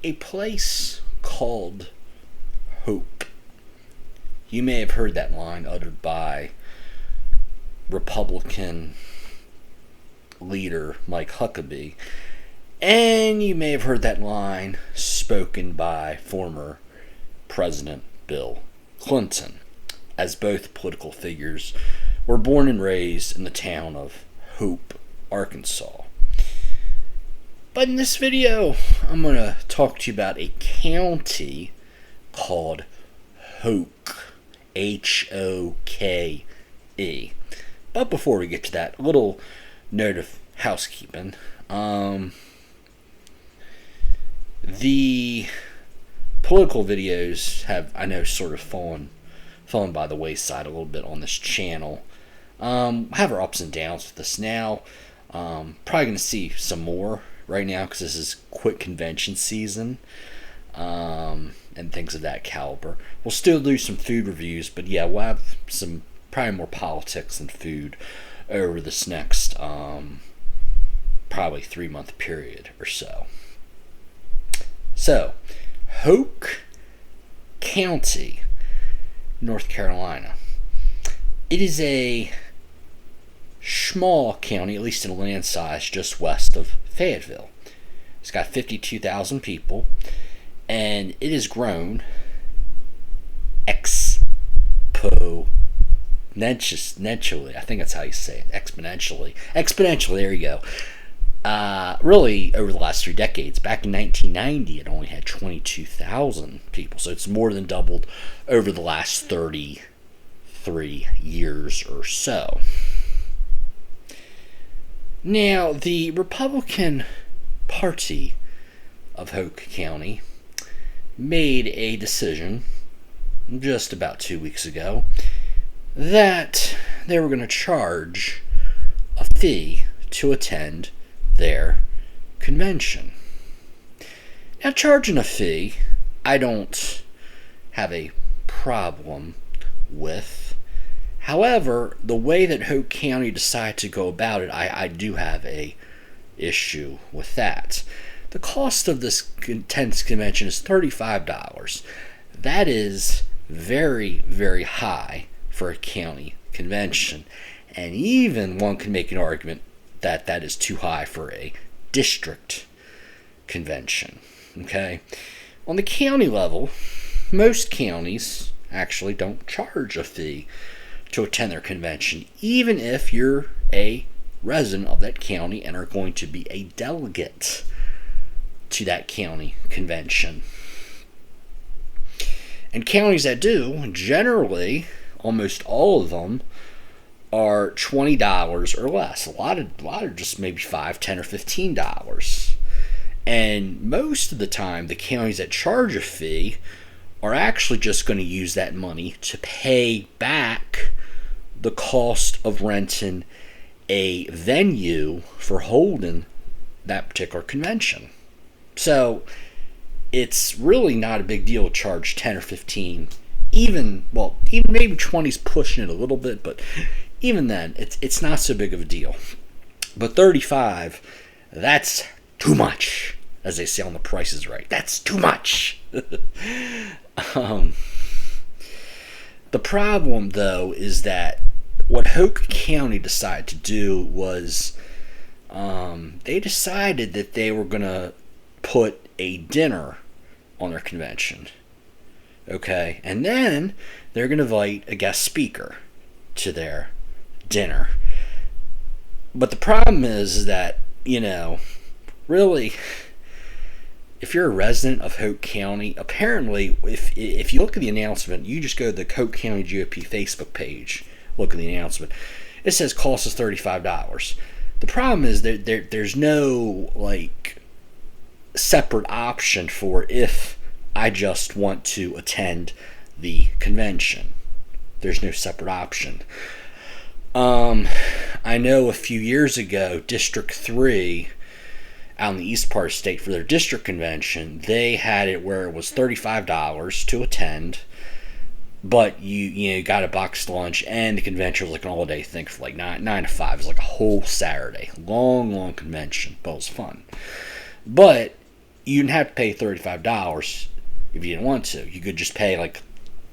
A place called Hope. You may have heard that line uttered by Republican leader Mike Huckabee, and you may have heard that line spoken by former President Bill Clinton, as both political figures were born and raised in the town of Hope, Arkansas. But in this video, I'm going to talk to you about a county called Hoke, H-O-K-E. But before we get to that, a little note of housekeeping. The political videos have, I know, sort of fallen by the wayside a little bit on this channel. I have our ups and downs with this now. Probably going to see some more right now because this is quick convention season and things of that caliber. We'll still do some food reviews, but yeah, we'll have some probably more politics than food over this next probably 3-month period or so. So, Hoke County, North Carolina. It is a small county, at least in land size, just west of Fayetteville. It's got 52,000 people, and it has grown exponentially. I think that's how you say it. Exponentially, there you go. Really, over the last 3 decades. Back in 1990, it only had 22,000 people, so it's more than doubled over the last 33 years or so. Now, the Republican Party of Hoke County made a decision just about 2 weeks ago that they were going to charge a fee to attend their convention. Now, charging a fee, I don't have a problem with. However, the way that Hoke County decided to go about it, I do have a issue with that. The cost of this convention is $35. That is very, very high for a county convention. And even one can make an argument that that is too high for a district convention. Okay? On the county level, most counties actually don't charge a fee to attend their convention, even if you're a resident of that county and are going to be a delegate to that county convention. And counties that do, generally, almost all of them, are $20 or less. A lot are just maybe $5, $10, or $15. And most of the time, the counties that charge a fee are actually just going to use that money to pay back the cost of renting a venue for holding that particular convention. So it's really not a big deal to charge 10 or 15, even maybe 20's pushing it a little bit, but even then, it's not so big of a deal. But 35, that's too much, as they say on The Price is Right. That's too much. The problem, though, is that what Hoke County decided to do was they decided that they were going to put a dinner on their convention. Okay? And then they're going to invite a guest speaker to their dinner. But the problem is that, really, if you're a resident of Hoke County, apparently, if you look at the announcement, you just go to the Hoke County GOP Facebook page, look at the announcement, it says cost is $35. The problem is that there's no, separate option for if I just want to attend the convention. There's no separate option. I know a few years ago, District 3 out in the east part of the state for their district convention, they had it where it was $35 to attend, but you got a boxed lunch, and the convention was like an all-day thing for like 9 to 5. It was like a whole Saturday. Long convention, but it was fun. But, you didn't have to pay $35 if you didn't want to. You could just pay like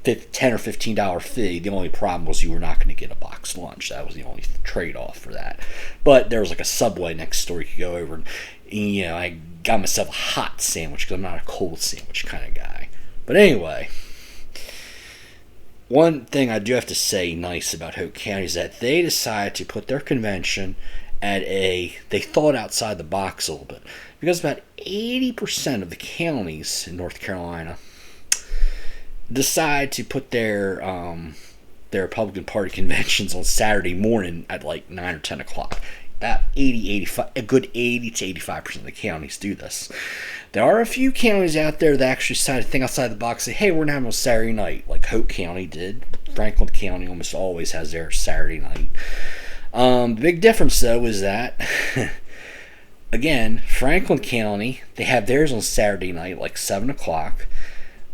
$10 or $15 fee. The only problem was you were not going to get a box lunch. That was the only trade-off for that. But there was like a Subway next door you could go over, and I got myself a hot sandwich because I'm not a cold sandwich kind of guy. But anyway, one thing I do have to say nice about Hoke County is that they decided to put their convention at they thought outside the box a little bit, because about 80% of the counties in North Carolina decide to put their Republican Party conventions on Saturday morning at like 9 or 10 o'clock. About 85, a good 80 to 85% of the counties do this. There are a few counties out there that actually decide to think outside the box, say, hey, we're going to have it on Saturday night, like Hoke County did. Franklin County almost always has their Saturday night. The big difference, though, is that, again, Franklin County, they have theirs on Saturday night, like 7 o'clock.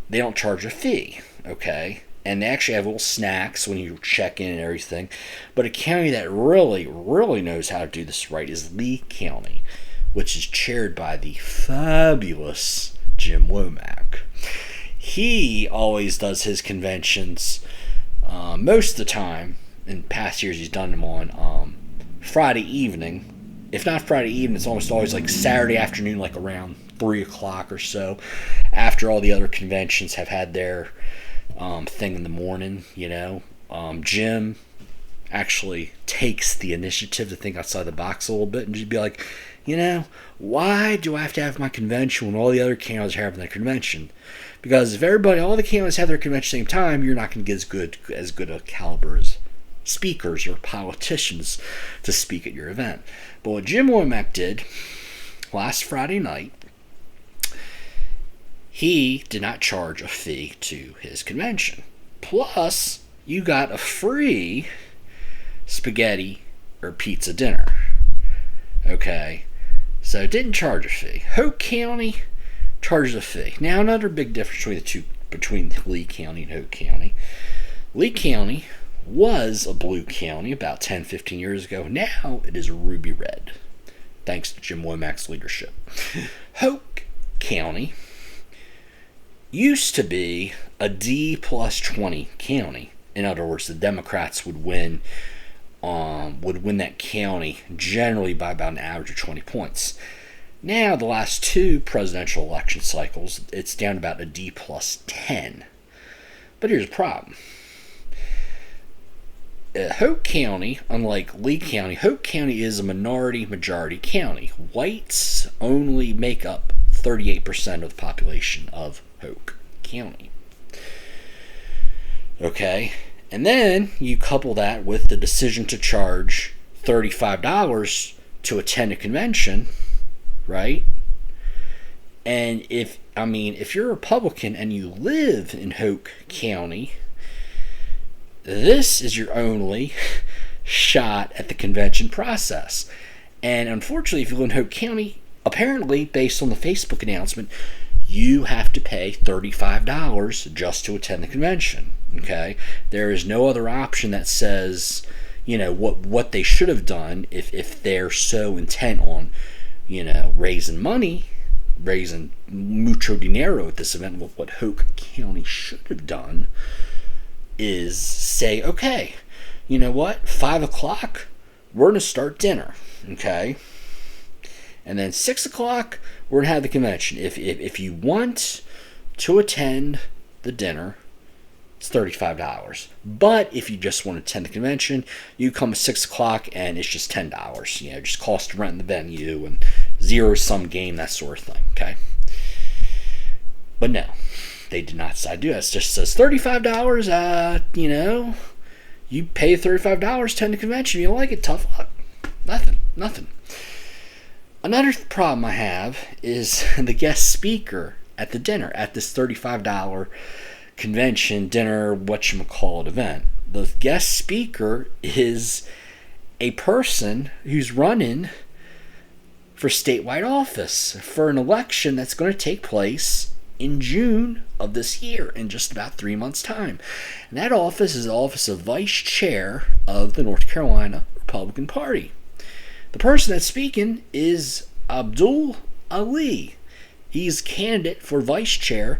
They don't charge a fee, okay? And they actually have little snacks when you check in and everything. But a county that really, really knows how to do this right is Lee County, which is chaired by the fabulous Jim Womack. He always does his conventions, most of the time. In past years, he's done them on Friday evening. If not Friday evening, it's almost always like Saturday afternoon, like around 3 o'clock or so, after all the other conventions have had their thing in the morning. Jim actually takes the initiative to think outside the box a little bit and just be like, why do I have to have my convention when all the other counties are having their convention? Because if all the counties have their convention at the same time, you're not going to get as good a caliber as speakers or politicians to speak at your event. But what Jim Womack did last Friday night, he did not charge a fee to his convention. Plus, you got a free spaghetti or pizza dinner. Okay? So it didn't charge a fee. Hoke County charges a fee. Now, another big difference between Lee County and Hoke County. Lee County was a blue county about 10, 15 years ago. Now it is ruby red, thanks to Jim Womack's leadership. Hoke County used to be a D plus 20 county. In other words, the Democrats would win that county generally by about an average of 20 points. Now, the last two presidential election cycles, it's down to about a D plus 10. But here's the problem. Hoke County, unlike Lee County, Hoke County is a majority county. Whites only make up 38% of the population of Hoke County. Okay? And then you couple that with the decision to charge $35 to attend a convention, right? And if you're a Republican and you live in Hoke County, this is your only shot at the convention process. And unfortunately, if you live in Hoke County, apparently, based on the Facebook announcement, you have to pay $35 just to attend the convention. Okay? There is no other option that says, what they should have done if they're so intent on, raising money, raising mucho dinero at this event. What Hoke County should have done is say, okay, you know what, 5 o'clock, we're going to start dinner, okay? And then 6 o'clock, we're going to have the convention. If you want to attend the dinner, it's $35. But if you just want to attend the convention, you come at 6 o'clock and it's just $10. Just cost to rent the venue and zero-sum game, that sort of thing, okay? But no. They did not decide to do that. It just says $35, you pay $35 to attend the convention. You don't like it, tough luck. Nothing. Another problem I have is the guest speaker at the dinner, at this $35 convention, dinner, whatchamacallit event. The guest speaker is a person who's running for statewide office for an election that's going to take place in June of this year, in just about 3 months' time. And that office is the office of Vice Chair of the North Carolina Republican Party. The person that's speaking is Abdul Ali. He's candidate for vice chair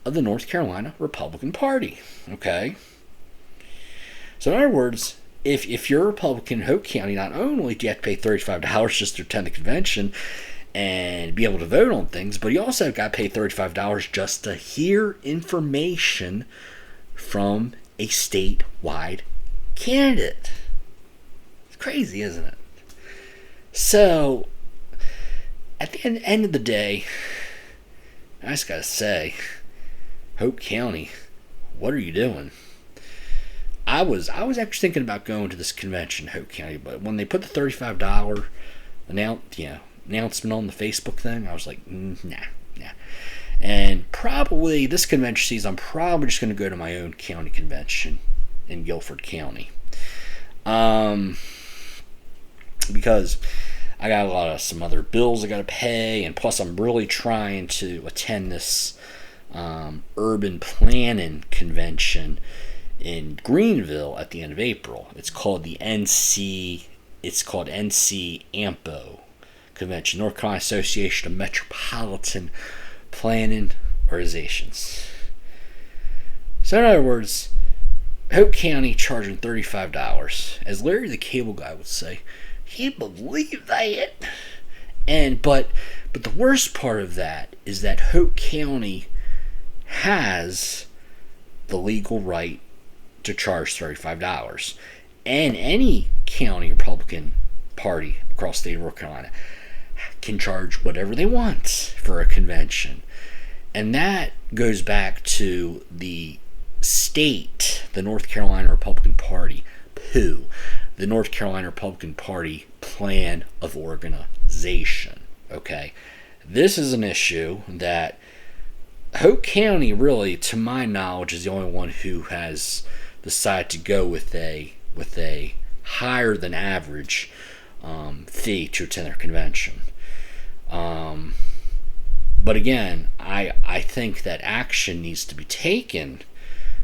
of the North Carolina Republican Party. Okay? So in other words, if you're a Republican in Hoke County, not only do you have to pay $35 just to attend the convention and be able to vote on things, but you also got to pay $35 just to hear information from a statewide candidate. It's crazy, isn't it? So, at the end of the day, I just got to say, Hoke County, what are you doing? I was actually thinking about going to this convention in Hoke County, but when they put the $35 announcement on the Facebook thing, I was like, nah. And probably this convention season, I'm probably just going to go to my own county convention in Guilford County. Because I got a lot of some other bills I got to pay, and plus I'm really trying to attend this urban planning convention in Greenville at the end of April. It's called NC AMPO convention, North Carolina Association of Metropolitan Planning Organizations. So in other words, Hoke County charging $35. As Larry the Cable Guy would say, can you believe that? But the worst part of that is that Hoke County has the legal right to charge $35. And any county Republican Party across the state of North Carolina can charge whatever they want for a convention. And that goes back to the state, the North Carolina Republican Party, the North Carolina Republican Party plan of organization. Okay, this is an issue that Hoke County, really, to my knowledge, is the only one who has decided to go with a higher than average fee to attend their convention. But again, I think that action needs to be taken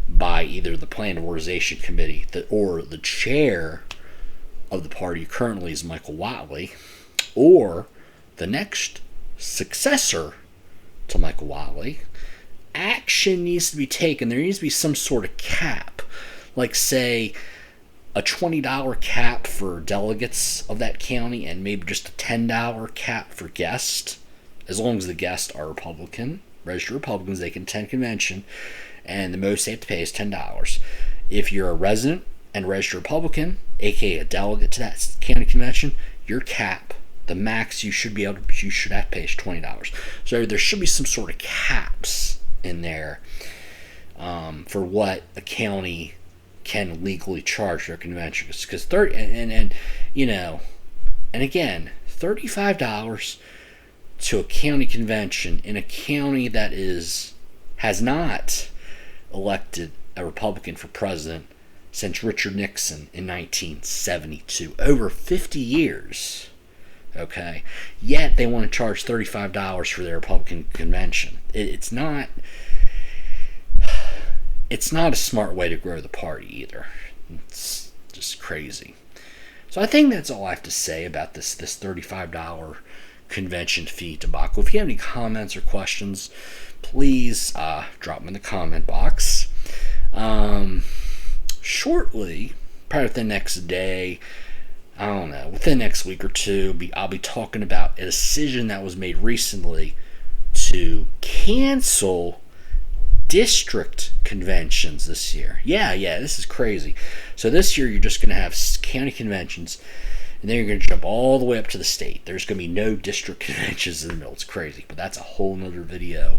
by either the Plan of Organization Committee or the chair of the party currently is Michael Whatley, or the next successor to Michael Whatley. Action needs to be taken. There needs to be some sort of cap, like say a $20 cap for delegates of that county and maybe just a $10 cap for guests. As long as the guests are Republican, registered Republicans, they can attend convention, and the most they have to pay is $10. If you're a resident and registered Republican, aka a delegate to that county convention, your cap, the max you should have to pay is $20. So there should be some sort of caps in there for what a county can legally charge their conventions. Because and again, $35 to a county convention in a county that has not elected a Republican for president since Richard Nixon in 1972. Over 50 years. Okay? Yet they want to charge $35 for their Republican convention. It's not a smart way to grow the party either. It's just crazy. So I think that's all I have to say about this $35 convention fee debacle. If you have any comments or questions, please drop them in the comment box. Shortly, probably the next day, I don't know, within the next week or two, I'll be talking about a decision that was made recently to cancel district conventions this year. Yeah, this is crazy. So this year you're just going to have county conventions, and then you're going to jump all the way up to the state. There's going to be no district conventions in the middle. It's crazy, but that's a whole nother video.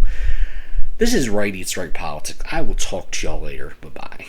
This is Right Eats Right Politics. I will talk to y'all later. Bye-bye.